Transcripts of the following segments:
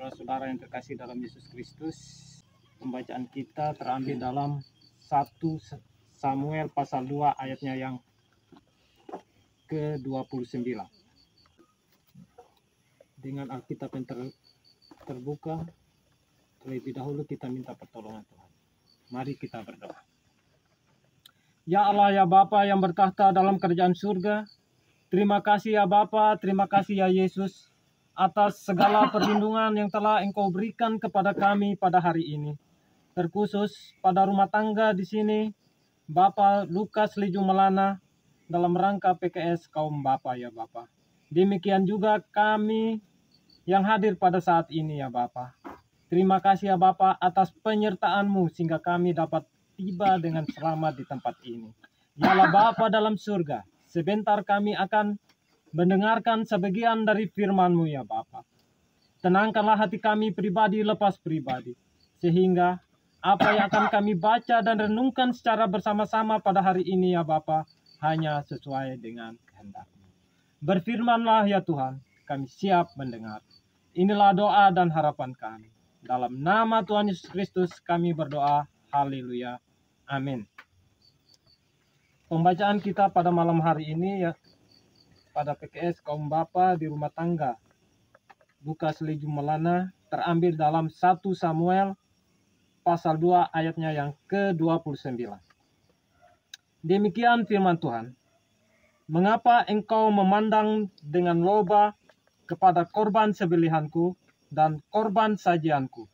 Saudara-saudara yang terkasih dalam Yesus Kristus, pembacaan kita terambil dalam 1 Samuel pasal 2 ayatnya yang ke-29. Dengan Alkitab yang terbuka, terlebih dahulu kita minta pertolongan Tuhan. Mari kita berdoa. Ya Allah, ya Bapa yang bertahta dalam kerajaan surga, terima kasih ya Bapa, terima kasih ya Yesus atas segala perlindungan yang telah Engkau berikan kepada kami pada hari ini. Terkhusus pada rumah tangga di sini, Bapak Lukas Leju Melana dalam rangka PKS kaum Bapa ya Bapa. Demikian juga kami yang hadir pada saat ini ya Bapa. Terima kasih ya Bapa atas penyertaan-Mu sehingga kami dapat tiba dengan selamat di tempat ini. Yalah Bapa dalam surga, sebentar kami akan mendengarkan sebagian dari firman-Mu ya Bapa. Tenangkanlah hati kami pribadi lepas pribadi, sehingga apa yang akan kami baca dan renungkan secara bersama-sama pada hari ini ya Bapa, hanya sesuai dengan kehendak-Mu. Berfirmanlah ya Tuhan, kami siap mendengar. Inilah doa dan harapan kami. Dalam nama Tuhan Yesus Kristus kami berdoa. Haleluya. Amin. Pembacaan kita pada malam hari ini ya, pada PKS kaum Bapa di rumah tangga Lukas Leju Melana, terambil dalam 1 Samuel pasal 2 ayatnya yang ke-29. Demikian firman Tuhan. Mengapa engkau memandang dengan loba kepada korban sembelihanku dan korban sajianku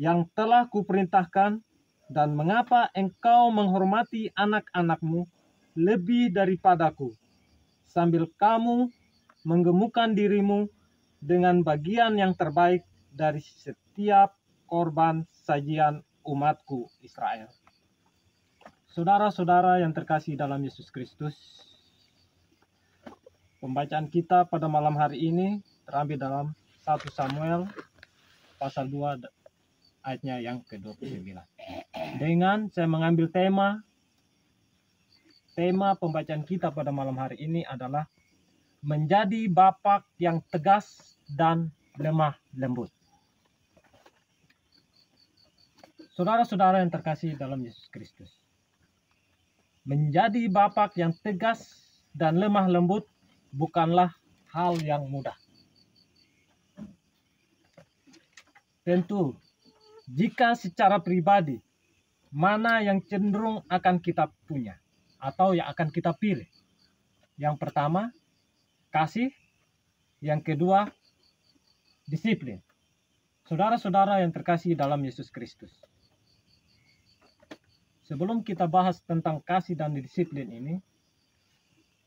yang telah kuperintahkan, dan mengapa engkau menghormati anak-anakmu lebih daripadaku, sambil kamu menggemukkan dirimu dengan bagian yang terbaik dari setiap korban sajian umatku Israel. Saudara-saudara yang terkasih dalam Yesus Kristus, pembacaan kita pada malam hari ini terambil dalam 1 Samuel pasal 2 ayatnya yang ke-29. Dengan saya mengambil tema pembacaan kita pada malam hari ini adalah menjadi bapak yang tegas dan lemah lembut. Saudara-saudara yang terkasih dalam Yesus Kristus, menjadi bapak yang tegas dan lemah lembut bukanlah hal yang mudah. Tentu, jika secara pribadi, mana yang cenderung akan kita punya atau yang akan kita pilih? Yang pertama, kasih. Yang kedua, disiplin. Saudara-saudara yang terkasih dalam Yesus Kristus, sebelum kita bahas tentang kasih dan disiplin ini,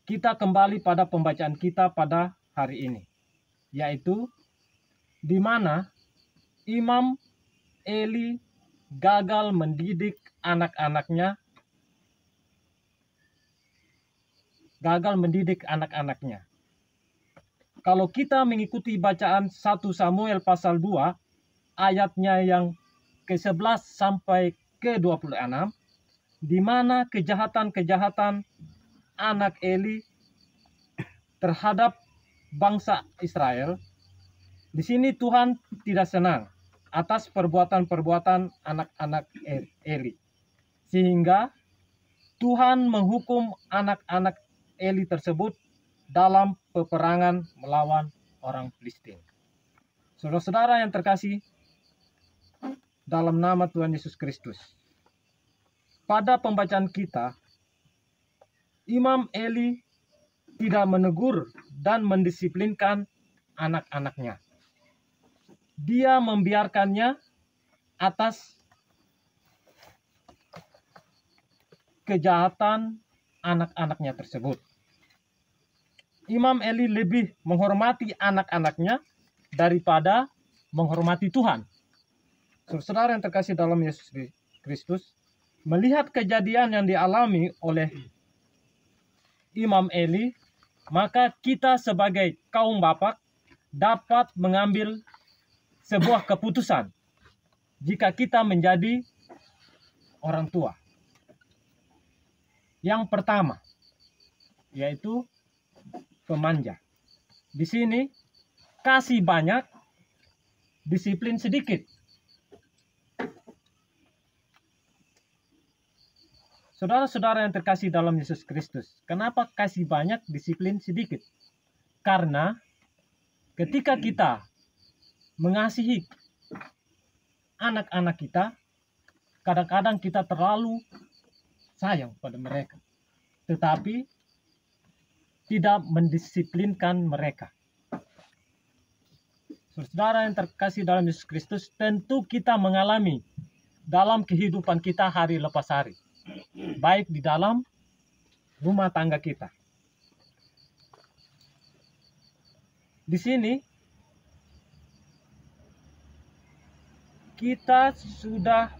kita kembali pada pembacaan kita pada hari ini, yaitu di mana Imam Eli gagal mendidik anak-anaknya. Kalau kita mengikuti bacaan 1 Samuel pasal 2 ayatnya yang ke-11 sampai ke-26, di mana kejahatan-kejahatan anak Eli terhadap bangsa Israel, di sini Tuhan tidak senang atas perbuatan-perbuatan anak-anak Eli, sehingga Tuhan menghukum anak-anak Eli tersebut dalam peperangan melawan orang Filistin. Saudara-saudara yang terkasih dalam nama Tuhan Yesus Kristus, pada pembacaan kita, Imam Eli tidak menegur dan mendisiplinkan anak-anaknya. Dia membiarkannya atas kejahatan anak-anaknya tersebut. Imam Eli lebih menghormati anak-anaknya daripada menghormati Tuhan. Saudara yang terkasih dalam Yesus Kristus, melihat kejadian yang dialami oleh Imam Eli, maka kita sebagai kaum bapak dapat mengambil sebuah keputusan jika kita menjadi orang tua. Yang pertama, yaitu pemanja. Di sini kasih banyak disiplin sedikit. Saudara-saudara yang terkasih dalam Yesus Kristus, kenapa kasih banyak, disiplin sedikit? Karena ketika kita mengasihi anak-anak kita, kadang-kadang kita terlalu sayang pada mereka, tetapi tidak mendisiplinkan mereka. Saudara yang terkasih dalam Yesus Kristus, tentu kita mengalami dalam kehidupan kita hari lepas hari, baik di dalam rumah tangga kita. Di sini kita sudah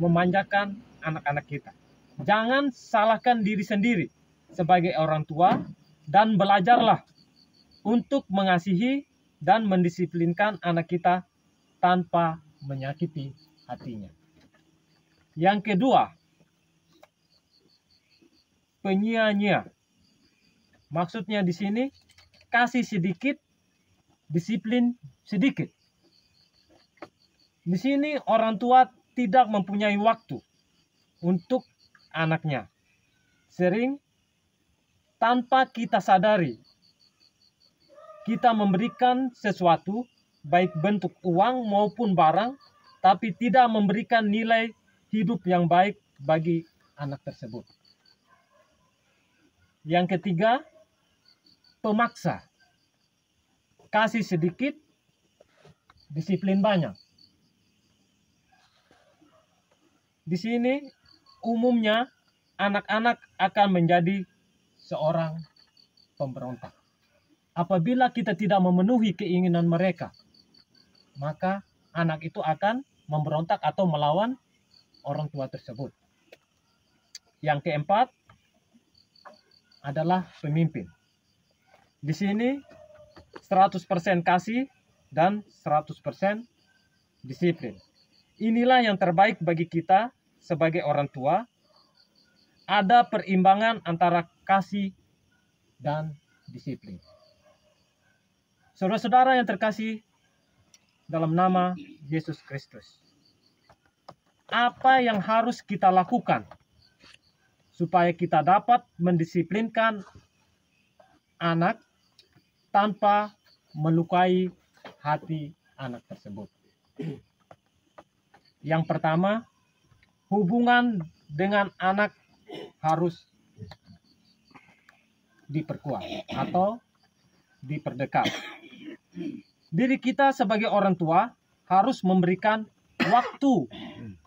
memanjakan anak-anak kita. Jangan salahkan diri sendiri sebagai orang tua dan belajarlah untuk mengasihi dan mendisiplinkan anak kita tanpa menyakiti hatinya. Yang kedua, penyia-nyia. Maksudnya di sini kasih sedikit, disiplin sedikit. Di sini orang tua tidak mempunyai waktu untuk anaknya. Sering tanpa kita sadari, kita memberikan sesuatu, baik bentuk uang maupun barang, tapi tidak memberikan nilai hidup yang baik bagi anak tersebut. Yang ketiga, pemaksa. Kasih sedikit, disiplin banyak. Di sini umumnya anak-anak akan menjadi seorang pemberontak. Apabila kita tidak memenuhi keinginan mereka, maka anak itu akan memberontak atau melawan orang tua tersebut. Yang keempat adalah pemimpin. Di sini 100% kasih dan 100% disiplin. Inilah yang terbaik bagi kita sebagai orang tua. Ada perimbangan antara kasih dan disiplin. Saudara-saudara yang terkasih dalam nama Yesus Kristus, apa yang harus kita lakukan supaya kita dapat mendisiplinkan anak tanpa melukai hati anak tersebut? Yang pertama, hubungan dengan anak harus diperkuat atau diperdekat. Diri kita sebagai orang tua harus memberikan waktu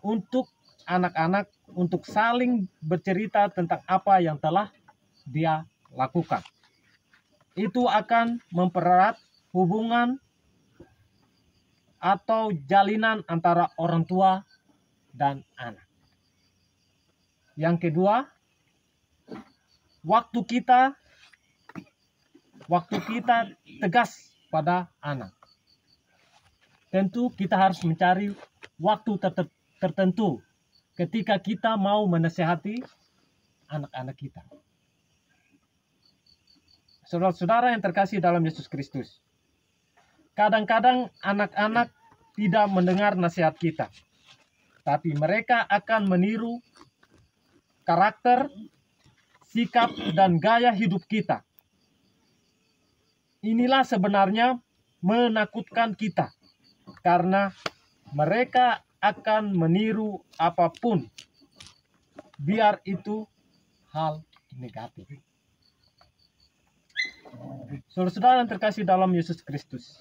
untuk anak-anak untuk saling bercerita tentang apa yang telah dia lakukan. Itu akan mempererat hubungan atau jalinan antara orang tua dan anak. Yang kedua, waktu kita tegas pada anak. Tentu kita harus mencari waktu tertentu ketika kita mau menasihati anak-anak kita. Saudara-saudara yang terkasih dalam Yesus Kristus, kadang-kadang anak-anak tidak mendengar nasihat kita, tapi mereka akan meniru karakter, sikap, dan gaya hidup kita. Inilah sebenarnya menakutkan kita, karena mereka akan meniru apapun, biar itu hal negatif. Saudara-saudara yang terkasih dalam Yesus Kristus,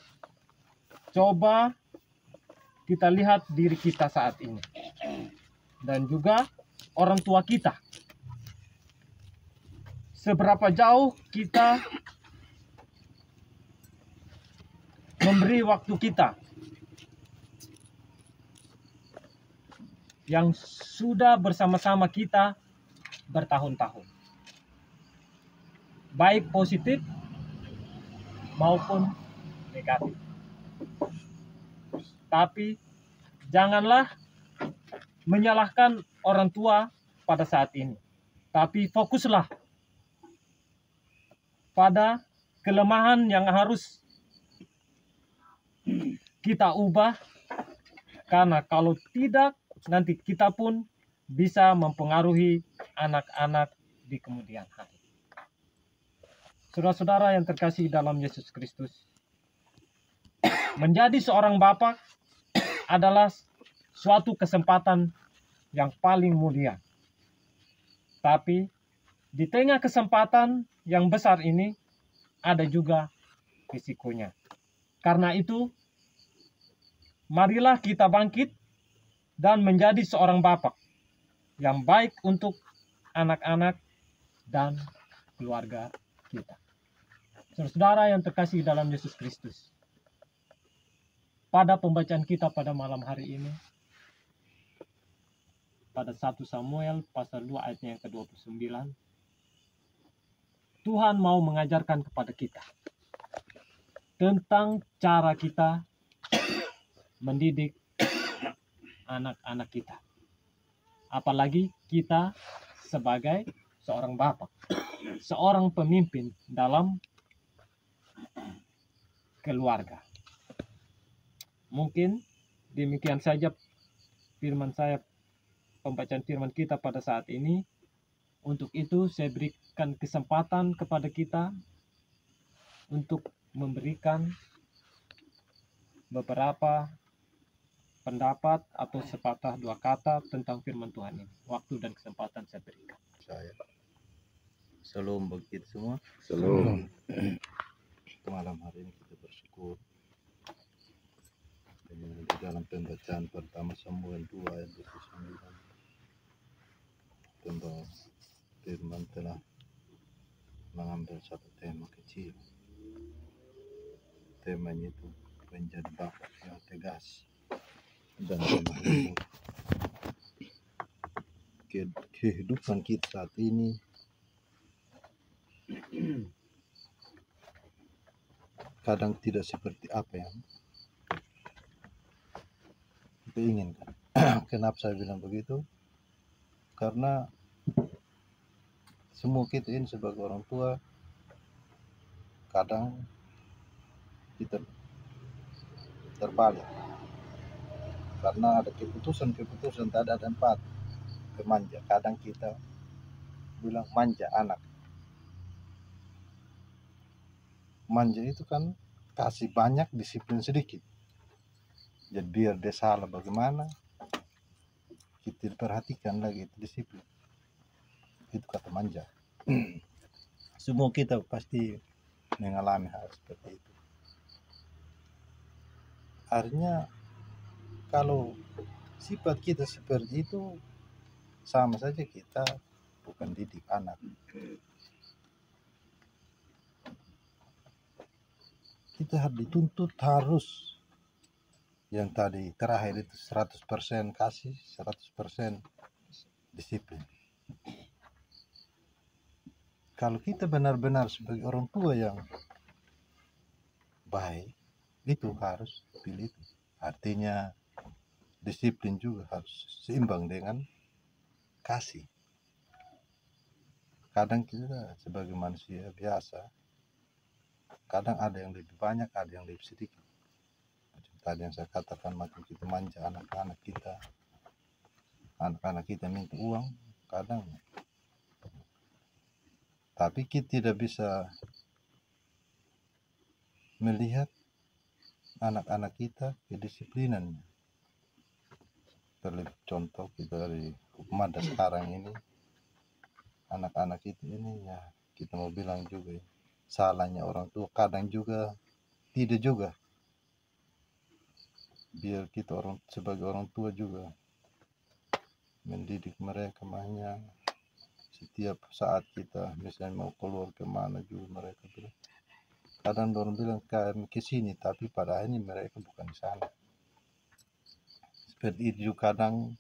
coba kita lihat diri kita saat ini, dan juga orang tua kita. Seberapa jauh kita memberi waktu kita yang sudah bersama-sama kita bertahun-tahun, baik positif maupun negatif. Tapi janganlah menyalahkan orang tua pada saat ini, tapi fokuslah pada kelemahan yang harus kita ubah, karena kalau tidak nanti kita pun bisa mempengaruhi anak-anak di kemudian hari. Saudara-saudara yang terkasih dalam Yesus Kristus, menjadi seorang bapak adalah suatu kesempatan yang paling mulia. Tapi di tengah kesempatan yang besar ini ada juga risikonya. Karena itu, marilah kita bangkit dan menjadi seorang bapak yang baik untuk anak-anak dan keluarga kita. Saudara yang terkasih dalam Yesus Kristus, pada pembacaan kita pada malam hari ini, pada 1 Samuel pasal 2 ayatnya yang ke-29, Tuhan mau mengajarkan kepada kita tentang cara kita mendidik anak-anak kita. Apalagi kita sebagai seorang bapak, seorang pemimpin dalam keluarga. Mungkin demikian saja pembacaan firman kita pada saat ini. Untuk itu saya berikan kesempatan kepada kita untuk memberikan beberapa pendapat atau sepatah dua kata tentang firman Tuhan ini. Waktu dan kesempatan saya berikan. Saya Shalom bagi kita semua. Shalom. Malam hari ini kita bersyukur di dalam pembacaan pertama Samuel 2 ayat 29 tentang firman telah mengambil satu tema kecil. Temanya itu menjadi bapak yang tegas dan lemah lembut. Kehidupan kita saat ini kadang tidak seperti apa yang kita inginkan. Kenapa saya bilang begitu? Karena semua kita ini sebagai orang tua kadang kita terbalik karena ada keputusan tak ada tempat kemanja. Kadang kita bilang manja anak. Manja itu kan kasih banyak, disiplin sedikit. Jadi biar dia salah bagaimana, kita perhatikan lagi itu disiplin. Itu kata manja. Semua kita pasti mengalami hal seperti itu. Artinya kalau sifat kita seperti itu, sama saja kita bukan didik anak. Kita dituntut harus yang tadi terakhir itu 100% kasih, 100% disiplin. Kalau kita benar-benar sebagai orang tua yang baik, itu harus pilih itu. Artinya disiplin juga harus seimbang dengan kasih. Kadang kita sebagai manusia biasa, kadang ada yang lebih banyak, ada yang lebih sedikit. Macam tadi yang saya katakan, macam kita manja anak-anak kita minta uang, kadang. Tapi kita tidak bisa melihat anak-anak kita kedisiplinannya. Terlebih contoh kita dari Hukumada sekarang ini, anak-anak kita ini ya kita mau bilang juga salahnya orang tua, kadang juga tidak juga. Biar kita sebagai orang tua juga mendidik mereka, makanya setiap saat kita misalnya mau keluar kemana juga mereka bilang, kadang orang bilang kami ke sini, tapi pada akhirnya mereka bukan di sana. Seperti itu juga kadang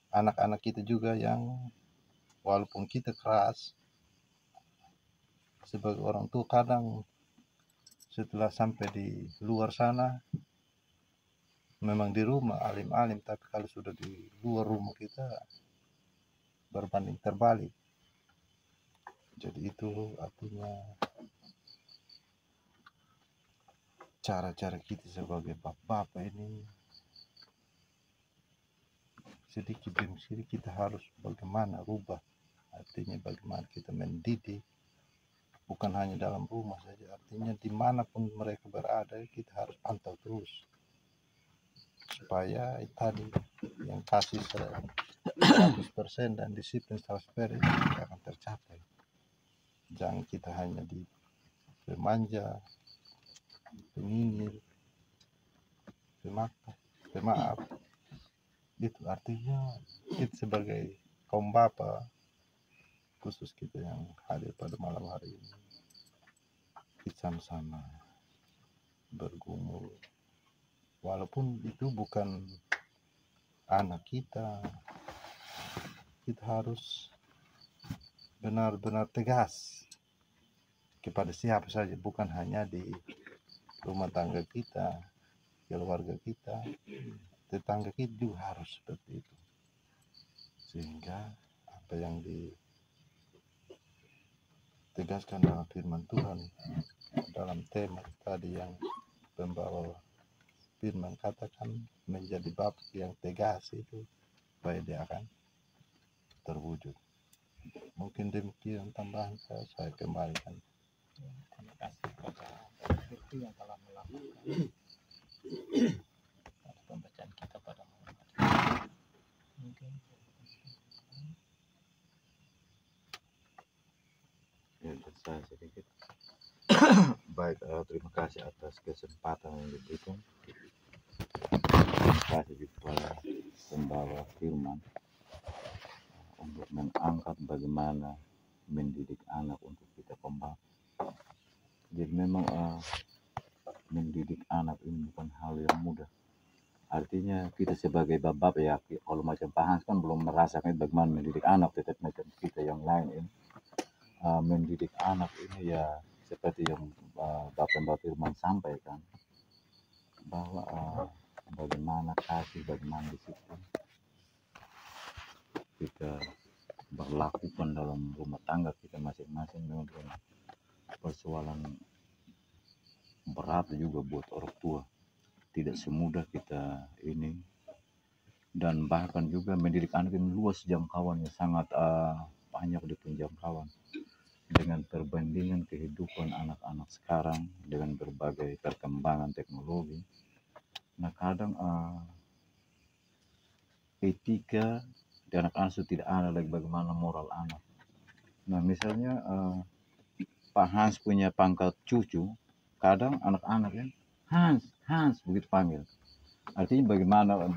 anak-anak kita juga yang walaupun kita keras sebagai orang tua, kadang setelah sampai di luar sana memang di rumah alim-alim, tapi kalau sudah di luar rumah kita berbanding terbalik. Jadi itu artinya cara-cara kita sebagai bapak ini sedikit demi sedikit kita harus bagaimana rubah. Artinya bagaimana kita mendidik, bukan hanya dalam rumah saja, artinya dimanapun mereka berada kita harus pantau terus supaya tadi yang kasih 100% dan disiplin 100% itu akan tercapai. Jangan kita hanya di pemanja, penyinyir, pemaaf. Itu artinya kita sebagai kaum bapak, khusus kita yang hadir pada malam hari ini, kita sama-sama bergumul. Walaupun itu bukan anak kita harus benar-benar tegas kepada siapa saja, bukan hanya di rumah tangga kita, keluarga kita, tetangga kita juga harus seperti itu. Sehingga apa yang ditegaskan dalam firman Tuhan, dalam tema tadi yang pembawa firman katakan menjadi bapak yang tegas itu, supaya dia akan terwujud. Mungkin demikian tambahan saya kembalikan. Terima kasih kepada Firti yang telah melakukan pembacaan kita pada malam hari ini. Mungkin ya, saya sedikit. Baik, terima kasih atas kesempatan yang diberikan. Terima kasih kepada pembawa firman untuk mengangkat bagaimana mendidik anak untuk kita kembali. Jadi memang mendidik anak ini bukan hal yang mudah. Artinya kita sebagai bapak ya, kalau macam Pak Hans kan belum merasakan bagaimana mendidik anak, tetap macam kita yang lain ini. Mendidik anak ini ya seperti yang Bapak Firman sampaikan, bahwa bagaimana kasih, bagaimana disiplin kita berlakukan dalam rumah tangga kita masing-masing. Memang persoalan berat juga buat orang tua, tidak semudah kita ini, dan bahkan juga mendidik anak ini luas jangkauannya, sangat banyak di penjangkauan dengan perbandingan kehidupan anak-anak sekarang dengan berbagai perkembangan teknologi. Nah kadang etika di anak-anak itu tidak ada lagi, bagaimana moral anak. Nah misalnya Pak Hans punya pangkat cucu, kadang anak-anak kan Hans begitu panggil. Artinya bagaimana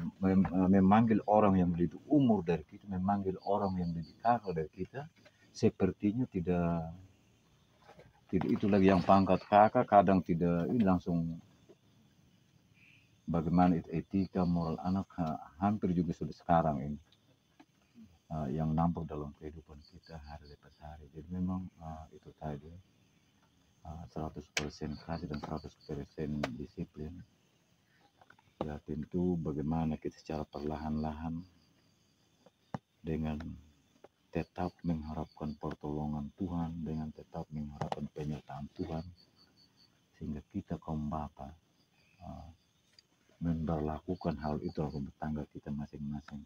memanggil orang yang lebih umur dari kita, memanggil orang yang lebih kakak dari kita, sepertinya tidak itu lagi yang pangkat kakak, kadang tidak ini langsung. Bagaimana itu etika moral anak hampir juga sudah sekarang ini yang nampak dalam kehidupan kita hari lepas hari. Jadi memang itu tadi 100% kasih dan 100% disiplin. Ya tentu bagaimana kita secara perlahan-lahan dengan tetap mengharapkan pertolongan Tuhan, dengan tetap mengharapkan penyertaan Tuhan, sehingga kita kaum bapak memperlakukan hal itu dalam rumah tangga kita masing-masing.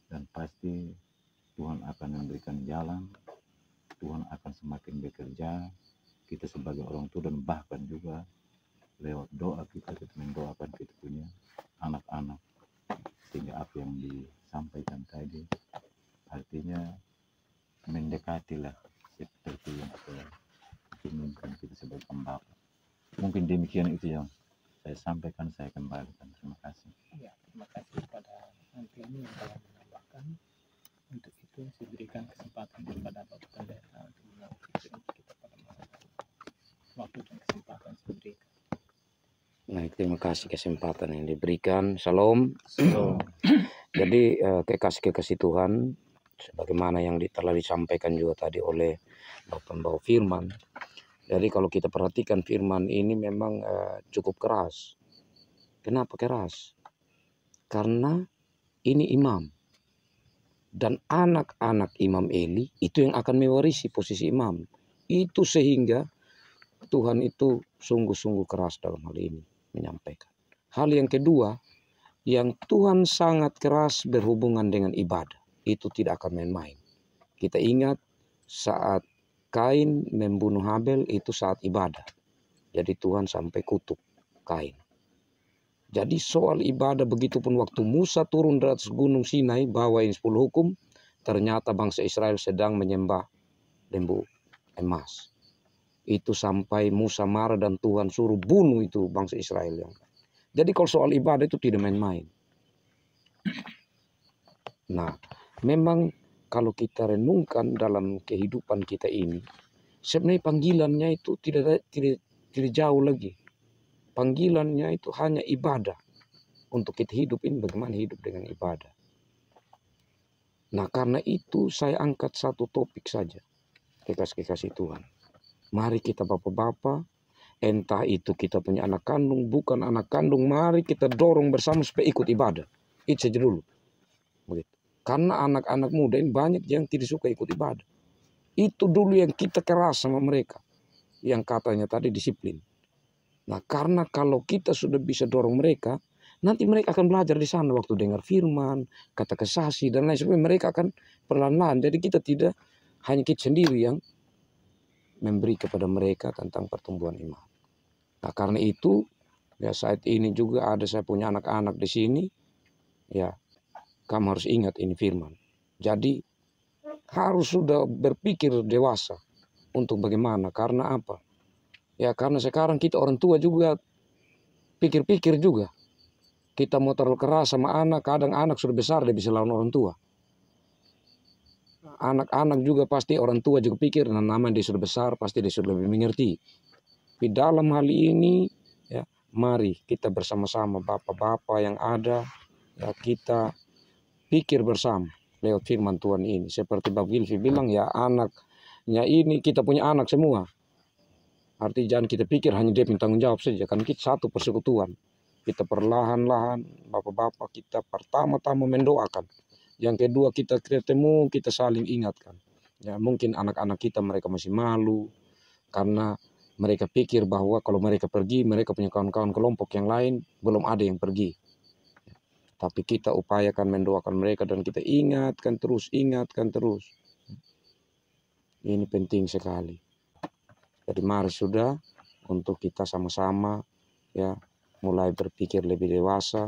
Dan pasti Tuhan akan memberikan jalan, Tuhan akan semakin bekerja, kita sebagai orang tua, dan bahkan juga lewat doa kita mendoakan kita punya anak-anak, sehingga apa yang disampaikan tadi artinya mendekatilah seperti yang kita inginkan kita sebagai bapak. Mungkin demikian itu yang saya sampaikan, saya kembalikan. Terima kasih. ya, terima kasih kepada Antiani yang telah menambahkan. Untuk itu saya berikan kesempatan kepada Bapak Pendeta untuk menyampaikan kita pada malam hari. Waktu dan kesempatan saya berikan. Nah, terima kasih kesempatan yang diberikan. Shalom. Jadi kekasih Tuhan, sebagaimana yang telah disampaikan juga tadi oleh Bapak pembawa firman. Jadi kalau kita perhatikan firman ini memang cukup keras. Kenapa keras? Karena ini imam. Dan anak-anak Imam Eli itu yang akan mewarisi posisi imam. Itu sehingga Tuhan itu sungguh-sungguh keras dalam hal ini. menyampaikan. Hal yang kedua, yang Tuhan sangat keras berhubungan dengan ibadah. Itu tidak akan main-main. Kita ingat saat Kain membunuh Habel itu saat ibadah. Jadi Tuhan sampai kutuk Kain. Jadi soal ibadah, begitupun waktu Musa turun dari atas gunung Sinai bawain 10 hukum, ternyata bangsa Israel sedang menyembah lembu emas. Itu sampai Musa marah dan Tuhan suruh bunuh itu bangsa Israel. Jadi kalau soal ibadah itu tidak main-main. Nah, memang kalau kita renungkan dalam kehidupan kita ini, sebenarnya panggilannya itu tidak jauh lagi. Panggilannya itu hanya ibadah. Untuk kita hidup ini bagaimana hidup dengan ibadah. Nah, karena itu saya angkat satu topik saja. Kekasih-kekasih Tuhan. Mari kita bapak-bapak, entah itu kita punya anak kandung, bukan anak kandung, mari kita dorong bersama supaya ikut ibadah. Itu saja dulu. Begitu. Karena anak-anak muda ini banyak yang tidak suka ikut ibadah. Itu dulu yang kita keras sama mereka. Yang katanya tadi disiplin. Nah, karena kalau kita sudah bisa dorong mereka, nanti mereka akan belajar di sana waktu dengar firman, kata kesaksi, dan lain sebagainya. Mereka akan perlahan-lahan. Jadi kita tidak hanya kita sendiri yang memberi kepada mereka tentang pertumbuhan iman. Nah, karena itu, ya saat ini juga ada saya punya anak-anak di sini, ya kamu harus ingat ini firman. Jadi harus sudah berpikir dewasa untuk bagaimana, karena apa? Ya karena sekarang kita orang tua juga pikir-pikir juga. Kita mau terlalu keras sama anak, kadang anak sudah besar dia bisa lawan orang tua. Anak-anak juga pasti orang tua juga pikir, nah namanya dia sudah besar, pasti dia sudah lebih mengerti. Di dalam hal ini, ya mari kita bersama-sama bapak-bapak yang ada, ya kita pikir bersama lewat firman Tuhan ini. Seperti Bab Gilvi bilang, ya anaknya ini kita punya anak semua. Artinya jangan kita pikir hanya dia punya tanggung jawab saja. Kan kita satu persekutuan. Kita perlahan-lahan, bapak-bapak kita pertama-tama mendoakan. Yang kedua kita ketemu, kita saling ingatkan. Ya mungkin anak-anak kita mereka masih malu. Karena mereka pikir bahwa kalau mereka pergi, mereka punya kawan-kawan kelompok yang lain, belum ada yang pergi. Tapi kita upayakan mendoakan mereka dan kita ingatkan terus. Ini penting sekali. Jadi mari sudah untuk kita sama-sama ya mulai berpikir lebih dewasa.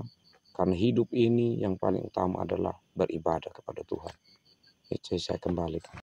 Karena hidup ini yang paling utama adalah beribadah kepada Tuhan. Itu saya kembalikan.